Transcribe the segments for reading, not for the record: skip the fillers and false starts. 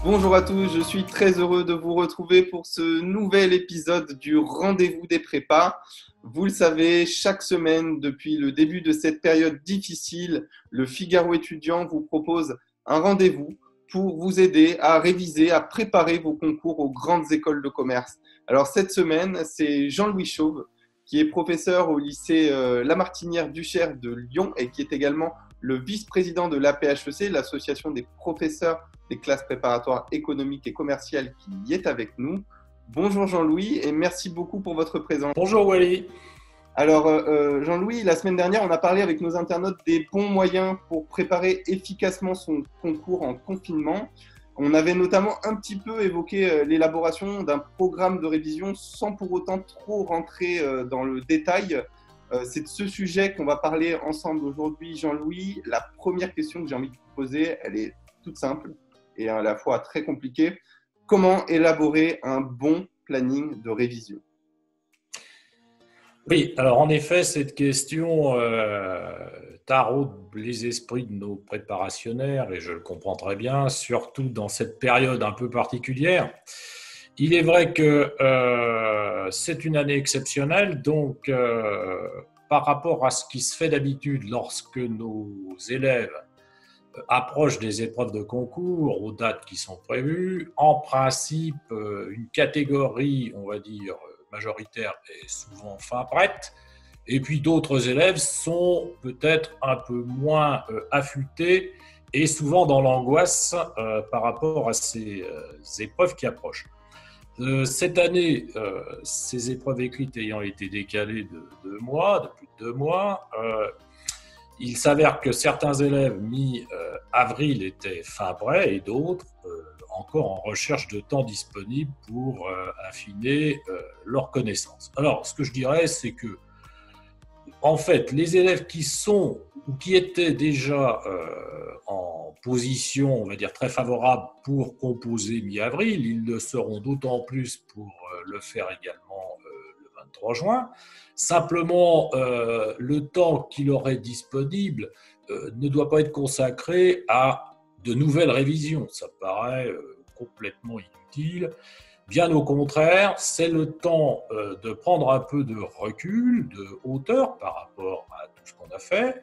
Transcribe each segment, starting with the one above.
Bonjour à tous, je suis très heureux de vous retrouver pour ce nouvel épisode du Rendez-vous des prépas. Vous le savez, chaque semaine, depuis le début de cette période difficile, le Figaro étudiant vous propose un rendez-vous pour vous aider à réviser, à préparer vos concours aux grandes écoles de commerce. Alors cette semaine, c'est Jean-Louis Chauve, qui est professeur au lycée Lamartinière-Duchère de Lyon et qui est également le vice-président de l'APHEC, l'association des professeurs des classes préparatoires économiques et commerciales, qui y est avec nous. Bonjour Jean-Louis et merci beaucoup pour votre présence. Bonjour Wally. Alors Jean-Louis, la semaine dernière, on a parlé avec nos internautes des bons moyens pour préparer efficacement son concours en confinement. On avait notamment un petit peu évoqué l'élaboration d'un programme de révision sans pour autant trop rentrer dans le détail. C'est de ce sujet qu'on va parler ensemble aujourd'hui, Jean-Louis. La première question que j'ai envie de vous poser, elle est toute simple et à la fois très compliquée. Comment élaborer un bon planning de révision ? Oui, alors en effet, cette question taraude les esprits de nos préparationnaires, et je le comprends très bien, surtout dans cette période un peu particulière. Il est vrai que c'est une année exceptionnelle, donc par rapport à ce qui se fait d'habitude lorsque nos élèves approchent des épreuves de concours aux dates qui sont prévues, en principe, une catégorie, on va dire, majoritaire est souvent fin prête, et puis d'autres élèves sont peut-être un peu moins affûtés et souvent dans l'angoisse par rapport à ces épreuves qui approchent. Cette année, ces épreuves écrites ayant été décalées de plus de 2 mois, il s'avère que certains élèves mi-avril étaient fin prêts et d'autres encore en recherche de temps disponible pour affiner leurs connaissances. Alors, ce que je dirais, c'est que, en fait, les élèves qui sont ou qui étaient déjà en position, on va dire, très favorable pour composer mi-avril, ils le seront d'autant plus pour le faire également le 23 juin. Simplement, le temps qu'il aurait disponible ne doit pas être consacré à de nouvelles révisions. Ça paraît complètement inutile. Bien au contraire, c'est le temps de prendre un peu de recul, de hauteur par rapport à tout ce qu'on a fait.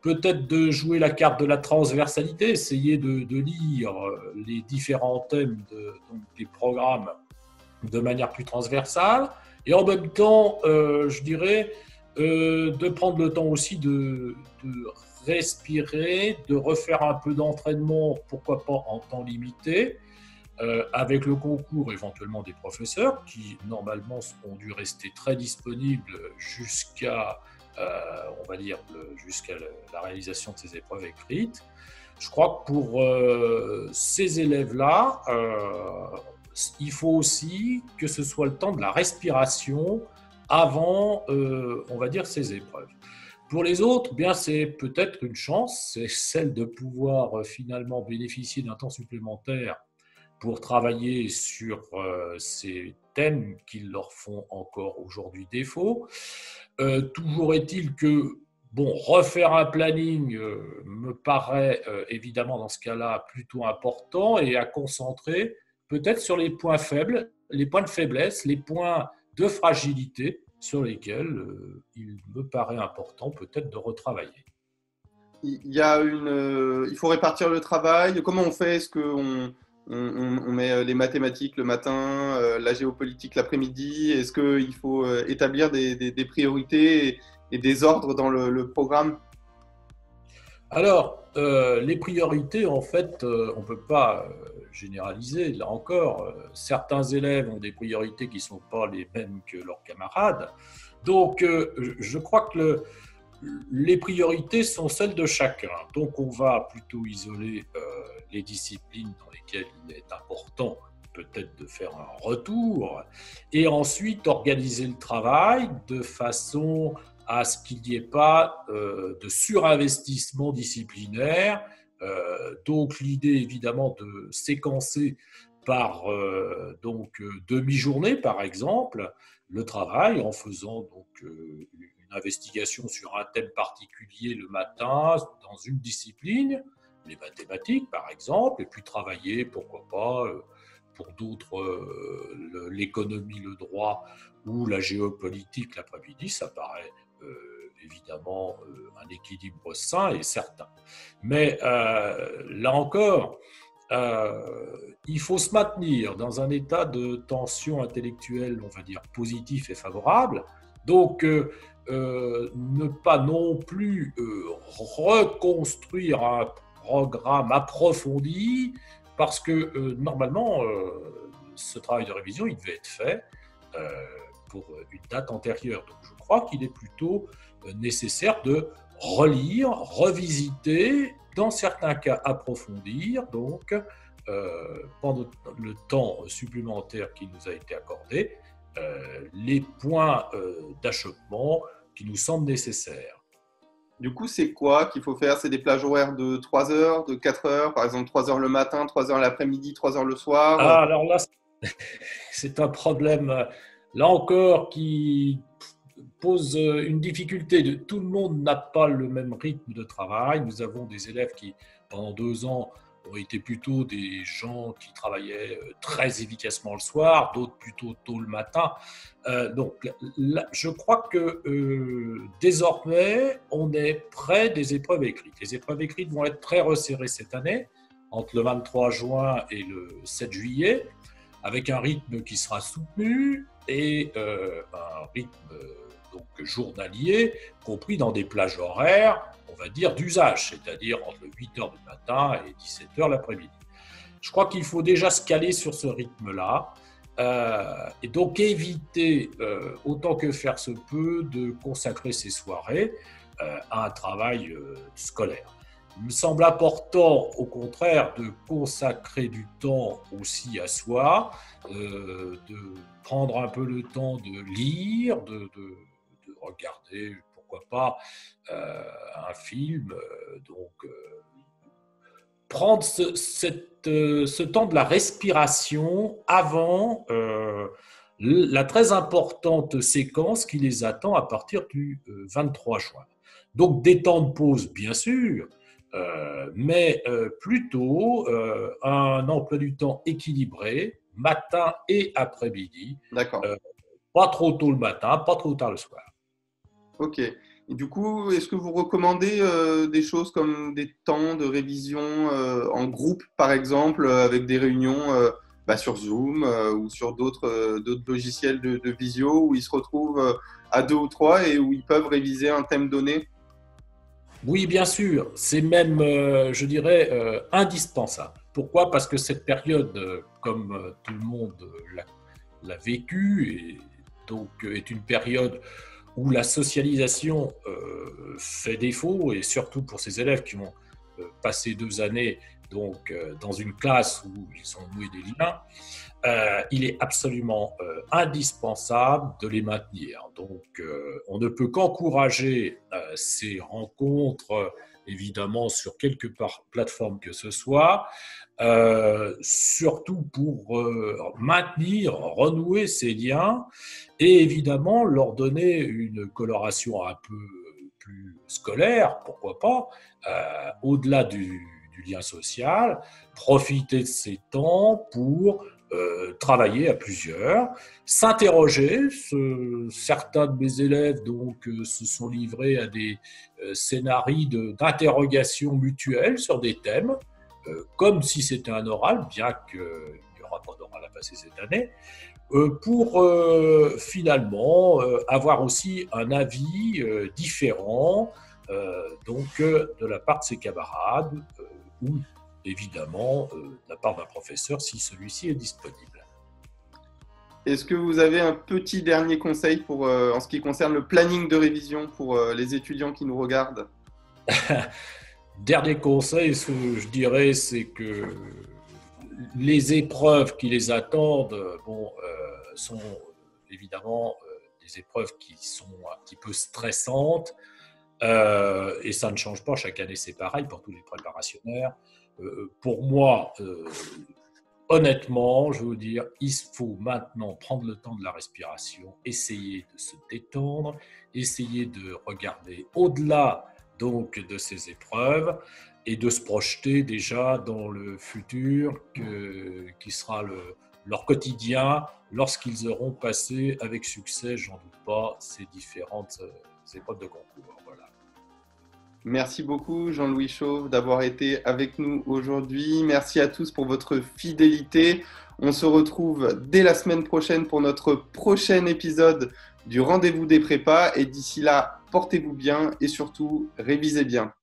Peut-être de jouer la carte de la transversalité, essayer de lire les différents thèmes donc des programmes de manière plus transversale. Et en même temps, je dirais, de prendre le temps aussi de respirer, de refaire un peu d'entraînement, pourquoi pas en temps limité, avec le concours éventuellement des professeurs qui normalement ont dû rester très disponibles jusqu'à, on va dire, jusqu'à la réalisation de ces épreuves écrites. Je crois que pour ces élèves-là, il faut aussi que ce soit le temps de la respiration avant, on va dire, ces épreuves. Pour les autres, bien, c'est peut-être une chance, c'est celle de pouvoir finalement bénéficier d'un temps supplémentaire pour travailler sur ces thèmes qui leur font encore aujourd'hui défaut. Toujours est-il que, bon, refaire un planning me paraît évidemment dans ce cas-là plutôt important et à concentrer peut-être sur les points faibles, les points de faiblesse, les points de fragilité sur lesquels il me paraît important peut-être de retravailler. Il faut répartir le travail. Comment on fait ? Est-ce qu'on met les mathématiques le matin, la géopolitique l'après-midi ? Est-ce qu'il faut établir des priorités et des ordres dans le programme ? Alors, les priorités, en fait, on ne peut pas généraliser. Là encore, certains élèves ont des priorités qui ne sont pas les mêmes que leurs camarades. Donc, je crois que les priorités sont celles de chacun. Donc, on va plutôt isoler les disciplines dans lesquelles il est important peut-être de faire un retour et ensuite organiser le travail de façon à ce qu'il n'y ait pas de surinvestissement disciplinaire. Donc l'idée évidemment de séquencer par demi-journée par exemple le travail en faisant donc une investigation sur un thème particulier le matin dans une discipline les mathématiques par exemple, et puis travailler, pourquoi pas, pour d'autres, l'économie, le droit ou la géopolitique l'après-midi, ça paraît évidemment un équilibre sain et certain. Mais là encore, il faut se maintenir dans un état de tension intellectuelle, on va dire, positif et favorable. Donc, ne pas non plus reconstruire un programme approfondi, parce que normalement, ce travail de révision, il devait être fait pour une date antérieure. Donc, je crois qu'il est plutôt nécessaire de relire, revisiter, dans certains cas approfondir, donc pendant le temps supplémentaire qui nous a été accordé, les points d'achoppement qui nous semblent nécessaires. Du coup, c'est quoi qu'il faut faire? C'est des plages horaires de 3 heures, de 4 heures, par exemple 3 heures le matin, 3 heures l'après-midi, 3 heures le soir? Ah, alors là, c'est un problème, là encore, qui pose une difficulté. Tout le monde n'a pas le même rythme de travail. Nous avons des élèves qui, pendant 2 ans, ont été plutôt des gens qui travaillaient très efficacement le soir, d'autres plutôt tôt le matin. Donc, là, je crois que désormais, on est près des épreuves écrites. Les épreuves écrites vont être très resserrées cette année, entre le 23 juin et le 7 juillet, avec un rythme qui sera soutenu et un rythme donc journalier, compris dans des plages horaires, on va dire, d'usage, c'est-à-dire entre 8h du matin et 17h l'après-midi. Je crois qu'il faut déjà se caler sur ce rythme-là, et donc éviter, autant que faire se peut, de consacrer ces soirées à un travail scolaire. Il me semble important, au contraire, de consacrer du temps aussi à soi, de prendre un peu le temps de lire, de regarder, pourquoi pas, un film. Prendre ce temps de la respiration avant la très importante séquence qui les attend à partir du 23 juin. Donc des temps de pause, bien sûr, mais plutôt un emploi du temps équilibré, matin et après-midi. D'accord. Pas trop tôt le matin, pas trop tard le soir. Ok. Et du coup, est-ce que vous recommandez des choses comme des temps de révision en groupe, par exemple, avec des réunions sur Zoom ou sur d'autres logiciels de visio où ils se retrouvent à 2 ou 3 et où ils peuvent réviser un thème donné? Oui, bien sûr, c'est même, je dirais, indispensable. Pourquoi? Parce que cette période, comme tout le monde l'a vécue, et donc est une période où la socialisation fait défaut, et surtout pour ces élèves qui ont passé 2 années donc, dans une classe où ils ont noué des liens, il est absolument indispensable de les maintenir. Donc, on ne peut qu'encourager ces rencontres, évidemment, sur quelque plateforme que ce soit, surtout pour maintenir, renouer ces liens et évidemment leur donner une coloration un peu plus scolaire, pourquoi pas, au-delà du lien social, profiter de ces temps pour travailler à plusieurs, s'interroger. Certains de mes élèves donc, se sont livrés à des scénarios d'interrogation mutuelle sur des thèmes, comme si c'était un oral, bien qu'il n'y aura pas d'oral à passer cette année, pour finalement avoir aussi un avis différent donc, de la part de ses camarades ou évidemment de la part d'un professeur si celui-ci est disponible. Est-ce que vous avez un petit dernier conseil en ce qui concerne le planning de révision pour les étudiants qui nous regardent? Dernier conseil, ce que je dirais, c'est que les épreuves qui les attendent sont évidemment des épreuves qui sont un petit peu stressantes, et ça ne change pas, chaque année c'est pareil pour tous les préparationnaires. Pour moi, honnêtement, je veux vous dire, il faut maintenant prendre le temps de la respiration, essayer de se détendre, essayer de regarder au-delà donc de ces épreuves et de se projeter déjà dans le futur qui sera leur quotidien lorsqu'ils auront passé avec succès, j'en doute pas, ces différentes épreuves de concours. Voilà. Merci beaucoup Jean-Louis Chauve d'avoir été avec nous aujourd'hui. Merci à tous pour votre fidélité. On se retrouve dès la semaine prochaine pour notre prochain épisode du Rendez-vous des prépas. Et d'ici là, portez-vous bien et surtout, révisez bien.